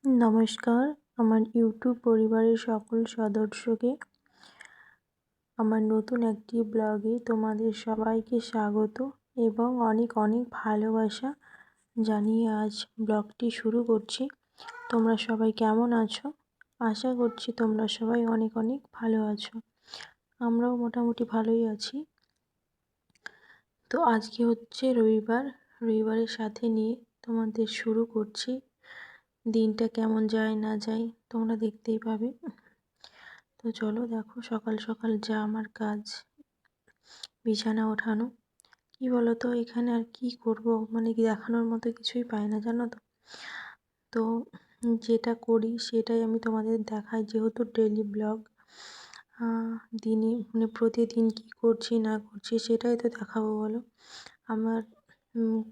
নমস্কার, আমার ইউটিউব পরিবারের সকল সদস্যকে আমার নতুন একটি ব্লগে তোমাদের সবাইকে স্বাগত এবং অনেক অনেক ভালোবাসা জানিয়ে আজ ব্লগটি শুরু করছি। তোমরা সবাই কেমন আছো? আশা করছি তোমরা সবাই অনেক অনেক ভালো আছো। আমরাও মোটামুটি ভালোই আছি। তো আজকে হচ্ছে রবিবারের সাথে নিয়ে তোমাদের শুরু করছি। দিনটা কেমন যায় না যায় তোমরা দেখতেই পাবে। তো চলো দেখো, সকাল সকাল যা আমার কাজ, বিছানা ওঠানো। কি বলো তো, এখানে আর কি করব, মানে কি দেখানোর মতো কিছুই পাই না, জানো তো। তো যেটা করি সেটাই আমি তোমাদের দেখাই, যেহেতু ডেইলি ব্লগ। দিনে মানে প্রতিদিন কি করছি না করছি সেটাই তো দেখাবো, বলো। আমার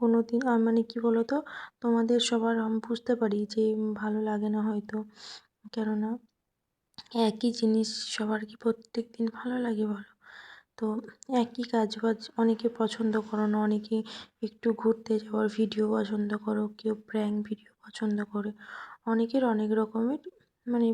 কোনো দিন মানে কি বলো তো, তোমাদের সবার আমি বুঝতে পারি যে ভালো লাগে না হয়তো, কেননা একই জিনিস সবার কি প্রত্যেক দিন ভালো লাগে, বলো। তো একই কাজ বাজ অনেকে পছন্দ করো না, অনেকে একটু ঘুরতে যাওয়ার ভিডিও পছন্দ করো, কেউ প্র্যাঙ্ক ভিডিও পছন্দ করে, অনেকের অনেক রকমের মানে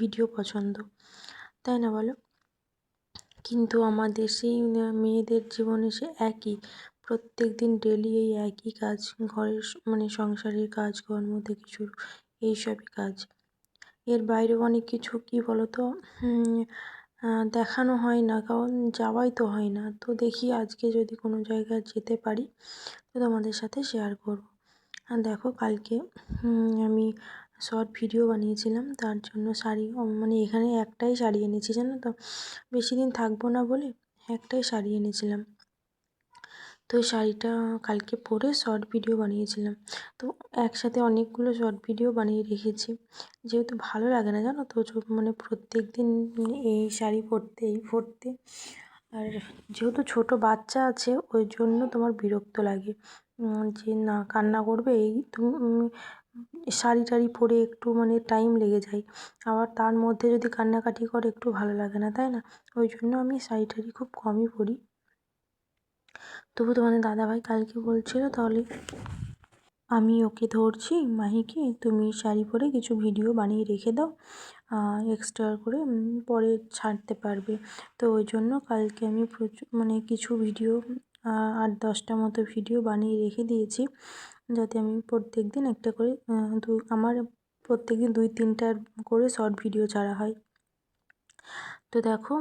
ভিডিও পছন্দ, তাই না বলো। কিন্তু আমাদের সেই মেয়েদের জীবনে সে একই, প্রত্যেক দিন ডেলি এই একই কাজ, ঘরের মানে সংসারের কাজকর্ম থেকে শুরু, এইসবই কাজ। এর বাইরেও অনেক কিছু কি বলো তো দেখানো হয় না, কারণ যাওয়াই তো হয় না। তো দেখি আজকে যদি কোনো জায়গায় যেতে পারি তো তোমাদের সাথে শেয়ার করব। আর দেখো, কালকে আমি শর্ট ভিডিও বানিয়েছিলাম, তার জন্য শাড়ি মানে এখানে একটাই শাড়ি এনেছি, জানো তো, বেশি দিন থাকবো না বলে একটাই শাড়ি এনেছিলাম। তো এই শাড়িটা কালকে পরে শর্ট ভিডিও বানিয়েছিলাম। তো একসাথে অনেকগুলো শর্ট ভিডিও বানিয়ে রেখেছি, যেহেতু ভালো লাগে না, জানো তো, মানে প্রত্যেক দিন এই শাড়ি পরতে। আর যেহেতু ছোট বাচ্চা আছে ওই জন্য তোমার বিরক্ত লাগে, যে না কান্না করবে, এই তুমি শাড়ি টাড়ি পরে একটু মানে টাইম লেগে যায়, আবার তার মধ্যে যদি কান্নাকাটি করে একটু ভালো লাগে না, তাই না। ওই জন্য আমি শাড়ি টাড়ি খুব কমই পরি। তবু তোমাদের দাদাভাই কালকে বলছিল, তাহলে আমি ওকে ধরছি, মাহিকে, তুমি শাড়ি পরে কিছু ভিডিও বানিয়ে রেখে দাও, এক্সট্রা করে পরে ছাড়তে পারবে। তো ওই জন্য কালকে আমি মানে কিছু ভিডিও 8-10টা মতো ভিডিও বানিয়ে রেখে দিয়েছি, যাতে আমি প্রত্যেক দিন একটা করে আমার প্রত্যেক দিন 2-3টার করে শর্ট ভিডিও ছাড়া হয়। তো দেখো,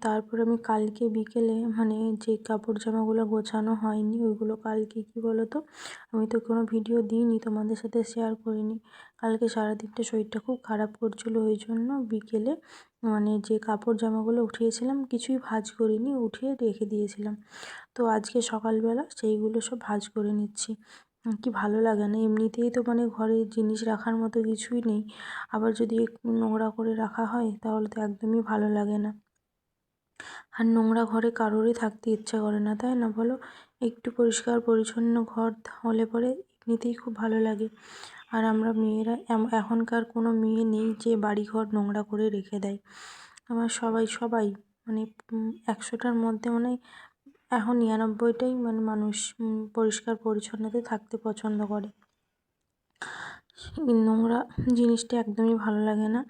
তারপর আমি কালকে বিকেলে মানে যে কাপড় জামাগুলো গোছানো হয়নি ওইগুলো কালকে কি বলো তো, আমি তো কোনো ভিডিও দিইনি, তোমাদের সাথে শেয়ার করিনি। কালকে সারাদিনটা শরীরটা খুব খারাপ করছিলো, ওই জন্য বিকেলে মানে যে কাপড় জামাগুলো উঠিয়েছিলাম কিছুই ভাঁজ করিনি, উঠিয়ে রেখে দিয়েছিলাম। তো আজকে সকালবেলা সেইগুলো সব ভাঁজ করে নিচ্ছি। কি ভালো লাগে না, এমনিতেই তো মানে ঘরে জিনিস রাখার মতো কিছুই নেই, আবার যদি একটু নোংরা করে রাখা হয় তাহলে তো একদমই ভালো লাগে না। আর নোংরা ঘরে কারোরই থাকতে ইচ্ছা করে না, তাই না বলো। একটু পরিষ্কার পরিচ্ছন্ন ঘর হলে পরে এমনিতেই খুব ভালো লাগে। আর আমরা মেয়েরা এখনকার কোনো মেয়ে নেই যে বাড়িঘর নোংরা করে রেখে দেয়। আমার সবাই মানে 100টার মধ্যে মানে এখন 99টাই মানে মানুষ পরিষ্কার পরিচ্ছন্নতে থাকতে পছন্দ করে। নোংরা জিনিসটা একদমই ভালো লাগে না।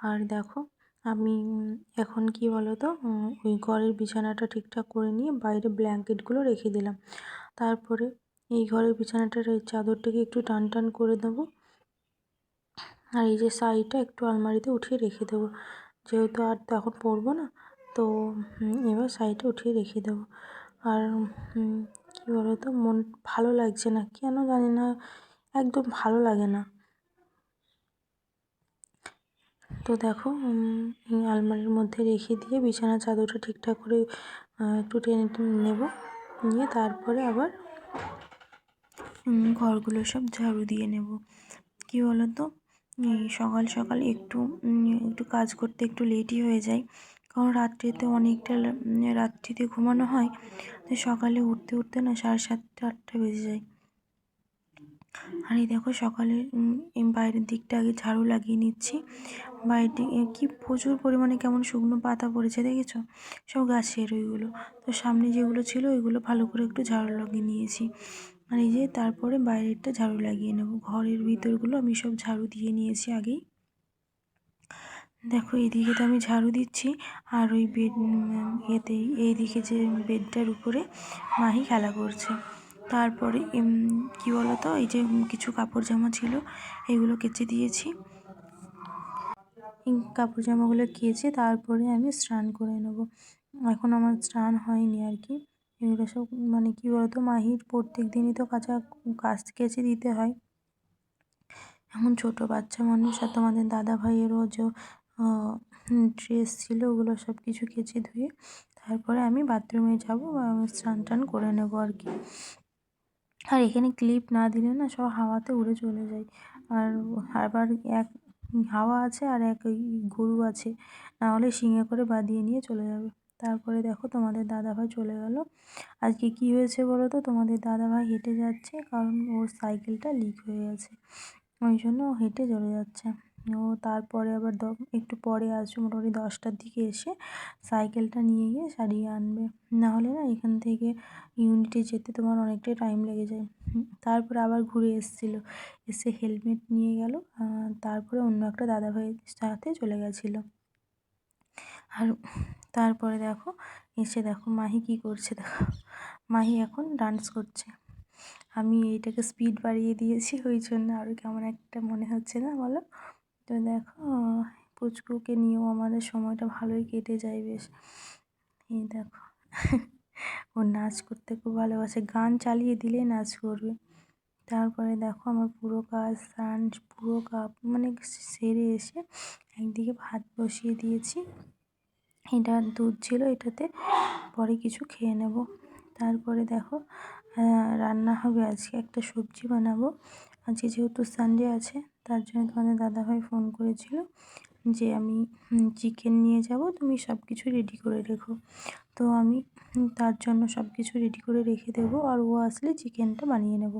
আর দেখো, আমি এখন কি বলো তো, ওই ঘরের বিছানাটা ঠিকঠাক করে নিয়ে বাইরে ব্ল্যাঙ্কেটগুলো রেখে দিলাম। তারপরে এই ঘরের বিছানাটার এই চাদরটাকে একটু টান টান করে দেবো, আর এই যে শাড়িটা একটু আলমারিতে উঠিয়ে রেখে দেবো, যেহেতু আর তো এখন পরবো না। তো এবার শাড়িটা উঠিয়ে রেখে দেবো। আর কী বলো তো, মন ভালো লাগছে না, কেন জানি না, একদম ভালো লাগে না। তো দেখো, এই আলমারির মধ্যে রেখে দিয়ে বিছানার চাদরটা ঠিকঠাক করে একটু টেনে নেব, নিয়ে তারপরে আবার ঘরগুলো সব ঝাড়ু দিয়ে নেব। কী বলো তো, এই সকাল সকাল একটু কাজ করতে একটু লেটই হয়ে যায়, কারণ রাত্রিতে অনেকটা রাত্রিতে ঘুমানো হয়, তো সকালে উঠতে উঠতে না 7:30-8টা বেজে যায়। আর এই দেখো, সকালে বাইরের দিকটা আগে ঝাড়ু লাগিয়ে নিচ্ছি। বাইরে কি প্রচুর পরিমাণে কেমন শুকনো পাতা পড়েছে দেখেছো, সব গাছের ওইগুলো। তো সামনে যেগুলো ছিল ওইগুলো ভালো করে একটু ঝাড়ু লাগিয়ে নিয়েছি। আর এই যে তারপরে বাইরেরটা ঝাড়ু লাগিয়ে নেব। ঘরের ভিতরগুলো আমি সব ঝাড়ু দিয়ে নিয়েছি আগেই। দেখো এইদিকে তো আমি ঝাড়ু দিচ্ছি, আর ওই বেড ইয়েতেই এইদিকে যে বেডটার উপরে মাহি খেলা করছে। তারপরে কি বলতো, এই যে কিছু কাপড় জামা ছিল এগুলো কেচে দিয়েছি। কাপড় জামাগুলো কেচে তারপরে আমি স্নান করে নেব। এখন আমার স্নান হয়নি আর কি। এগুলো সব মানে কি বলতো, মাহির প্রত্যেক দিনই তো কাচ কেচে দিতে হয়। এখন ছোটো বাচ্চা মানুষ, আর তোমাদের দাদা ভাইয়েরও যে ড্রেস ছিল ওগুলো সব কিছু কেচে ধুয়ে তারপরে আমি বাথরুমে যাবো বা আমি স্নান টান করে নেবো আর কি। আর এখানে ক্লিপ না দিলে না সব হাওয়াতে উড়ে চলে যায়। আর আবার এক হাওয়া আছে আর এক ওই গরু আছে, না হলে শিঙে করে বাঁধিয়ে নিয়ে চলে যাবে। তারপরে দেখো তোমাদের দাদাভাই চলে গেল। আজকে কি হয়েছে বলো তো, তোমাদের দাদাভাই হেঁটে যাচ্ছে, কারণ ওর সাইকেলটা লিক হয়ে গেছে, ওই জন্য ও হেঁটে চলে যাচ্ছে। ও তারপরে আবার একটু পরে আসবে, মোটামুটি 10টার দিকে এসে সাইকেলটা নিয়ে গিয়ে সারিয়ে আনবে। না হলে না এখান থেকে ইউনিটে যেতে তোমার অনেকটাই টাইম লেগে যায়। তারপরে আবার ঘুরে এসেছিলো, এসে হেলমেট নিয়ে গেল, তারপরে অন্য একটা দাদাভাইয়ের সাথে চলে গেছিলো। আর তারপরে দেখো এসে দেখো মাহি কি করছে, দেখো মাহি এখন ডান্স করছে। আমি এইটাকে স্পিড বাড়িয়ে দিয়েছি, ওই জন্য আরও কেমন একটা মনে হচ্ছে না বলো। তো দেখো পুচকুকে নিয়েও আমাদের সময়টা ভালোই কেটে যায় বেশ। এই দেখো ও নাচ করতে খুব ভালোবাসে, গান চালিয়ে দিলেই নাচ করবে। তারপরে দেখো আমার পুরো কাজ স্নান পুরো মানে সেরে এসে একদিকে ভাত বসিয়ে দিয়েছি। এটা দুধ ছিল, এটাতে পরে কিছু খেয়ে নেব। তারপরে দেখো রান্না হবে, আজকে একটা সবজি বানাবো। আজকে যেহেতু সানডে আছে, তার জন্য তোমাদের দাদাভাই ফোন করেছিল যে আমি চিকেন নিয়ে যাব, তুমি সব কিছু রেডি করে রেখো। তো আমি তার জন্য সব কিছু রেডি করে রেখে দেবো, আর ও আসলে চিকেনটা বানিয়ে নেব।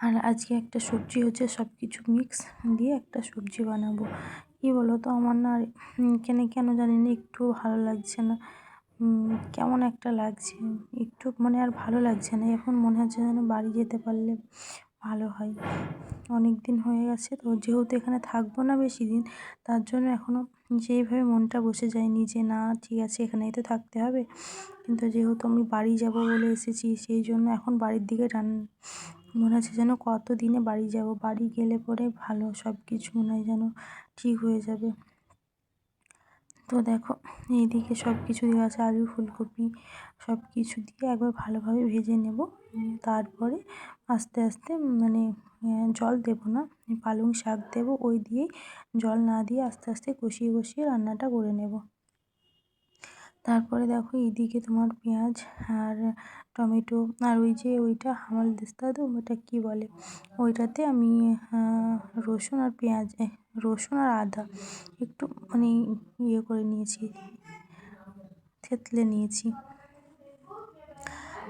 আর আজকে একটা সবজি হচ্ছে, সব কিছু মিক্স দিয়ে একটা সবজি বানাবো। কী বলো তো, আমার না কেন জানি না একটু ভালো লাগছে না, কেমন একটা লাগছে, একটু মানে আর ভালো লাগছে না। এখন মনে হচ্ছে যেন বাড়ি যেতে পারলে ভালো হয়। অনেক দিন হয়ে গেছে তো, যেহেতু এখানে থাকবো না বেশি দিন, তার জন্য এখনও যেইভাবে মনটা বসে যায়নি যে না ঠিক আছে এখানেই তো থাকতে হবে। কিন্তু যেহেতু আমি বাড়ি যাব বলে এসেছি, সেই জন্য এখন বাড়ির দিকে মনে হচ্ছে যেন কত দিনে বাড়ি যাব, বাড়ি গেলে পরে ভালো সব কিছু মনে হয় যেন ঠিক হয়ে যাবে। তো দেখো এইদিকে সব কিছু দেওয়া আছে, আলু ফুলকপি সব কিছু দিয়ে একবার ভালোভাবে ভেজে নেব। তারপরে আস্তে আস্তে মানে জল দেব না, পালং শাক দেব, ওই দিয়েই জল না দিয়ে আস্তে আস্তে কষিয়ে কষিয়ে রান্নাটা করে নেব। তারপরে দেখো এইদিকে তোমার পেঁয়াজ আর টমেটো আর ওই যে ওইটা হামালদিস্তা, তো ওটা কী বলে, ওইটাতে আমি রসুন আর রসুন আর আদা একটু মানে ইয়ে করে নিয়েছি, থেতলে নিয়েছি।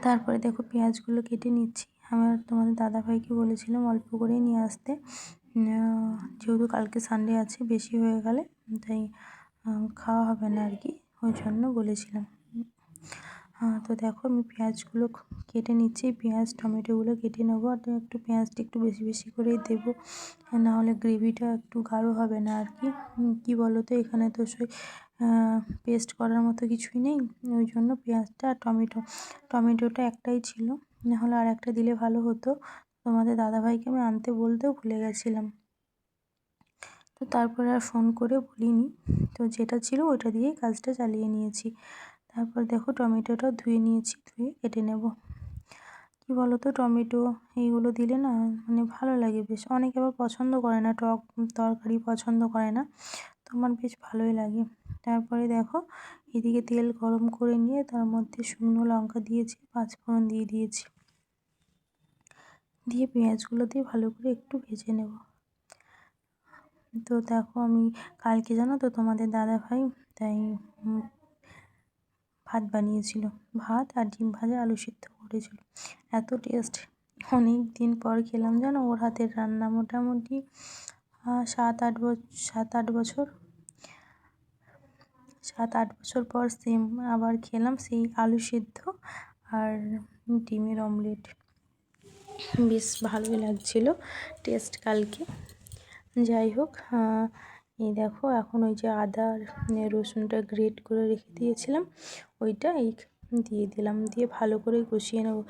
তারপরে দেখো পেঁয়াজগুলো কেটে নিচ্ছি। আমার তোমাদের দাদাভাইকে বলেছিলাম অল্প করেই নিয়ে আসতে, যেহেতু কালকে সানডে আছে, বেশি হয়ে গেলে তাই খাওয়া হবে না আর কি, ওই জন্য বলেছিলাম। তো দেখো আমি পেঁয়াজগুলো কেটে নিচ্ছি, পেঁয়াজ টমেটোগুলো কেটে নেবো, আর একটু পেঁয়াজটা একটু বেশি বেশি করেই দেবো, নাহলে গ্রেভিটা একটু গাঢ় হবে না আর কি। কী বলো তো, এখানে তো পেস্ট করার মতো কিছুই নেই, ওই জন্য পেঁয়াজটা আর টমেটোটা একটাই ছিল, নাহলে আর একটা দিলে ভালো হতো। তোমাদের দাদাভাইকে আমি আনতে বলতেও ভুলে গেছিলাম, তো তারপরে আর ফোন করে বলিনি, তো যেটা ছিল ওটা দিয়েই কাজটা চালিয়ে নিয়েছি। তারপর দেখো টমেটোটাও ধুয়ে নিয়েছি, ধুয়ে কেটে নেব। কী বলো তো, টমেটো এইগুলো দিলে না মানে ভালো লাগে বেশ, অনেকে আবার পছন্দ করে না, টক তরকারি পছন্দ করে না, তো আমার বেশ ভালোই লাগে। তারপরে দেখো এদিকে তেল গরম করে নিয়ে তার মধ্যে শুকনো লঙ্কা দিয়েছি, পাঁচফোড়ন দিয়ে দিয়েছি, দিয়ে পেঁয়াজগুলো দিয়ে ভালো করে একটু ভেজে নেব। তো দেখো আমি কালকে জানো তো তোমাদের দাদাভাই তাই ভাত বানিয়েছিল, ভাত আর ডিম ভাজা আলু সিদ্ধ করেছিল, এত টেস্ট। অনেক দিন পর খেলাম জানো ওর হাতের রান্না, মোটামুটি 7-8 বছর পর সেম আবার খেলাম সেই আলু সিদ্ধ আর ডিমের অমলেট, বেশ ভালোই লাগছিল টেস্ট কালকে। যাই হোক, এই দেখো এখন ওই যে আদা আর রসুনটা গ্রেট করে রেখে দিয়েছিলাম, ওইটা এই দিয়ে দিলাম, দিয়ে ভালো করে কষিয়ে নেবো।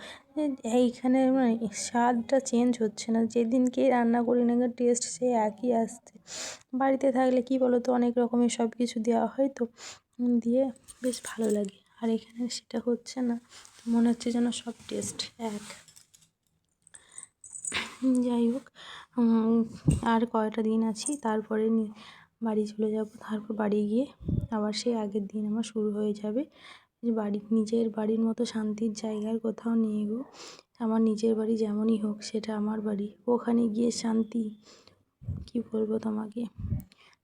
এইখানে মানে স্বাদটা চেঞ্জ হচ্ছে না, যেদিনকে রান্না করি না টেস্ট সে একই আসছে। বাড়িতে থাকলে কি বলো তো, অনেক রকমের সব কিছু দেওয়া হয় তো, দিয়ে বেশ ভালো লাগে। আর এখানে সেটা হচ্ছে না, মনে হচ্ছে যেন সব টেস্ট এক। যাই হোক, আর কয়টা দিন আছি, তারপরে বাড়ি চলে যাব। তারপর বাড়ি গিয়ে আবার সেই আগের দিন আমার শুরু হয়ে যাবে। যে নিজের বাড়ির মতো শান্তির জায়গার কোথাও নেই গো। আমার নিজের বাড়ি যেমনই হোক, সেটা আমার বাড়ি, ওখানে গিয়ে শান্তি কি বলবো তোমাকে।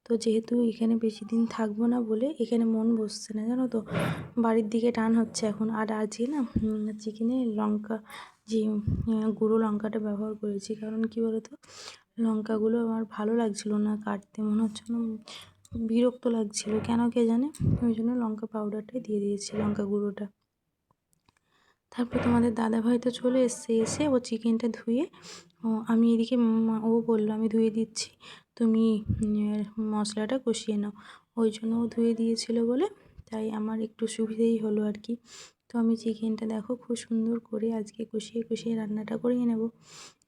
তো যেহেতু এখানে বেশি দিন থাকবো না বলে এখানে মন বসছে না, জানো তো, বাড়ির দিকে টান হচ্ছে এখন। আর আজকে না চিকেনে লঙ্কা, যে গুঁড়ো লঙ্কাটা ব্যবহার করেছি, কারণ কি বলতো, লঙ্কাগুলো আমার ভালো লাগছিল না কাটতে, মনে হচ্ছে না, বিরক্ত লাগছিল কেন কে জানে, ওই জন্য লঙ্কা পাউডারটাই দিয়ে দিয়েছি, লঙ্কা গুঁড়োটা। তারপর তোমাদের দাদাভাই তো চলে এসে ও চিকেনটা ধুয়ে, আমি এদিকে ও বললো আমি ধুয়ে দিচ্ছি, তুমি মশলাটা কষিয়ে নাও। ওই জন্য ও ধুয়ে দিয়েছিল বলে তাই আমার একটু সুবিধেই হলো আর কি। তো আমি চিকেনটা দেখো খুব সুন্দর করে আজকে কষিয়ে কষিয়ে রান্নাটা করিয়ে নেব,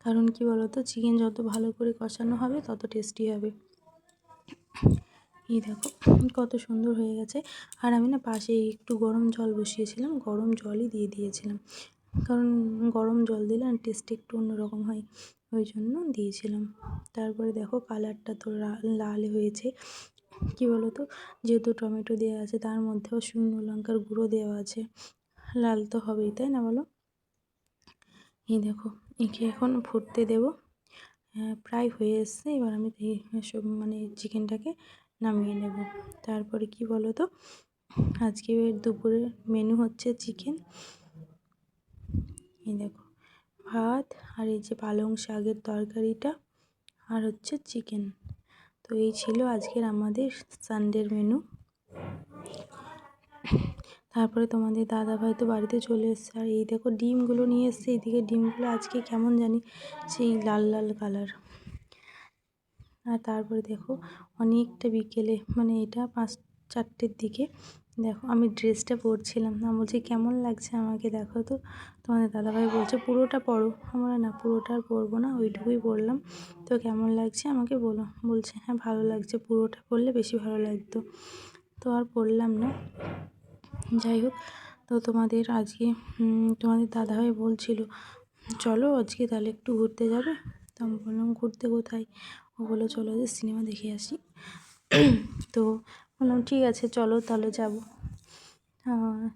কারণ কি বলো তো, চিকেন যত ভালো করে কষানো হবে তত টেস্টি হবে। এই দেখো কত সুন্দর হয়ে গেছে। আর আমি না পাশে একটু গরম জল বসিয়েছিলাম, গরম জলই দিয়ে দিয়েছিলাম, কারণ গরম জল দিলে টেস্ট একটু অন্যরকম হয়, ওই জন্য দিয়েছিলাম। তারপরে দেখো কালারটা তো লাল হয়েছে, কি বলো তো, যেহেতু টমেটো দেওয়া আছে তার মধ্যেও শুকনো লঙ্কার গুঁড়ো দেওয়া আছে, লাল তো হবেই, তাই না বলো। এই দেখো একে এখন ফুটতে দেবো, প্রায় হয়ে এসছে। এবার আমি সব মানে চিকেনটাকে নামিয়ে নেব। তারপরে কি বলো তো, আজকে দুপুরের মেনু হচ্ছে চিকেন। এই দেখো ভাত, আর এই যে পালং শাকের তরকারিটা, আর হচ্ছে চিকেন। তো এই ছিল আজকের আমাদের সানডের মেনু। তারপরে তোমাদের দাদাভাই তো বাড়িতে চলে এসছে, আর এই দেখো ডিমগুলো নিয়ে এসছে, এইদিকে ডিমগুলো আজকে কেমন জানি সেই লাল লাল কালার। আর তারপরে দেখো অনেকটা বিকেলে, মানে এটা 5-4টের দিকে, দেখো আমি ড্রেসটা পরছিলাম, না বলছি কেমন লাগছে আমাকে দেখো তো। তোমাদের দাদাভাই বলছে পুরোটা পরো, আমরা না পুরোটা আর পরবো না, ওইটুকুই পরলাম। তো কেমন লাগছে আমাকে বলো, বলছে হ্যাঁ ভালো লাগছে, পুরোটা পরলে বেশি ভালো লাগতো। তো আর পরলাম না। যাই হোক, তো তোমাদের আজকে তোমাদের দাদাভাই বলছিল চলো আজকে তাহলে একটু ঘুরতে যাবে। তো আমি বললাম ঘুরতে কোথায়, ও বললো চলো যে সিনেমা দেখে আসি। তো বললাম ঠিক আছে চলো তাহলে যাবো।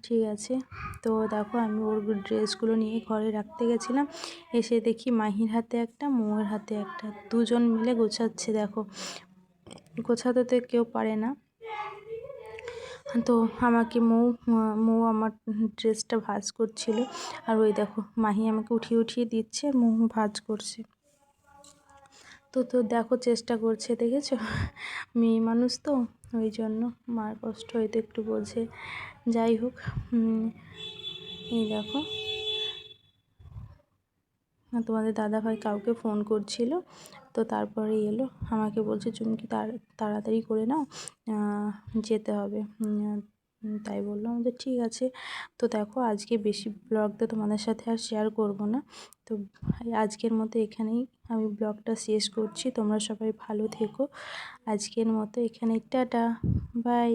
ঠিক আছে। তো দেখো আমি ওর ড্রেসগুলো নিয়ে ঘরে রাখতে গেছিলাম, এসে দেখি মাহির হাতে একটা, মৌয়ের হাতে একটা, দুজন মিলে গোছাচ্ছে। দেখো গোছাতে তো কেউ পারে না, তো আমাকে মৌ আমার ড্রেসটা ভাঁজ করছিল, আর ওই দেখো মাহি আমাকে উঠিয়ে উঠিয়ে দিচ্ছে, মৌ ভাঁজ করছে। তো দেখো চেষ্টা করছে, দেখেছো, মেয়ে মানুষ তো, ওই জন্য মার কষ্ট হয়তো একটু বোঝে। যাই হোক, এই দেখো তোমাদের দাদাভাই কাউকে ফোন করছিল, তো তারপরে এলো, আমাকে বলছে চুমকি তাড়াতাড়ি করে নাও, যেতে হবে। তাই বললাম যে ঠিক আছে। তো দেখো আজকে বেশি ব্লগটা তোমাদের সাথে আর শেয়ার করব না, তো আজকের মতো এখানেই আমি ব্লগটা শেষ করছি। তোমরা সবাই ভালো থেকো, আজকের মতো এখানেই টাটা, বাই।